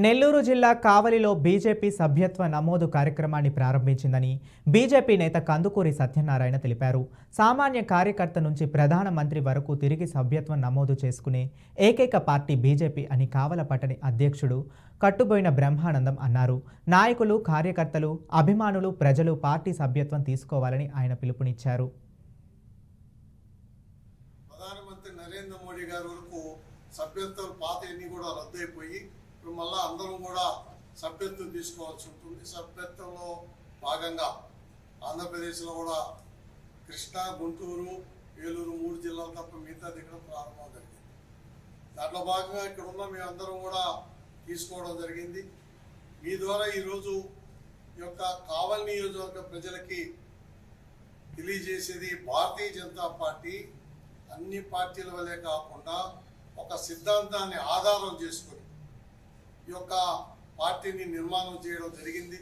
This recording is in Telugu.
నెల్లూరు జిల్లా కావలిలో బీజేపీ సభ్యత్వ నమోదు కార్యక్రమాన్ని ప్రారంభించిందని బీజేపీ నేత కందుకూరి సత్యనారాయణ తెలిపారు. సామాన్య కార్యకర్త నుంచి ప్రధానమంత్రి వరకు తిరిగి సభ్యత్వం నమోదు చేసుకునే ఏకైక పార్టీ బీజేపీ అని కావలపట్టణి అధ్యక్షుడు కట్టుబోయిన బ్రహ్మానందం అన్నారు. నాయకులు, కార్యకర్తలు, అభిమానులు, ప్రజలు పార్టీ సభ్యత్వం తీసుకోవాలని ఆయన పిలుపునిచ్చారు. ప్రధానమంత్రి నరేంద్ర మోడీ గారి వరకు సభ్యత్వం పాత ఎన్ని కూడా రద్దయిపోయి ఇప్పుడు మళ్ళీ అందరం కూడా సభ్యత్వం తీసుకోవాల్సి ఉంటుంది. సభ్యత్వంలో భాగంగా ఆంధ్రప్రదేశ్లో కూడా కృష్ణా, గుంటూరు, ఏలూరు 3 జిల్లాలు తప్ప మిగతా దగ్గర ప్రారంభం జరిగింది. దాంట్లో భాగంగా ఇక్కడ ఉన్న మేమందరం కూడా తీసుకోవడం జరిగింది. మీ ద్వారా ఈరోజు ఈ యొక్క కావలి నియోజకవర్గ ప్రజలకి తెలియజేసేది, భారతీయ జనతా పార్టీ అన్ని పార్టీల వల్లే కాకుండా ఒక సిద్ధాంతాన్ని ఆధారం చేసుకొని ఈ యొక్క పార్టీని నిర్మాణం చేయడం జరిగింది.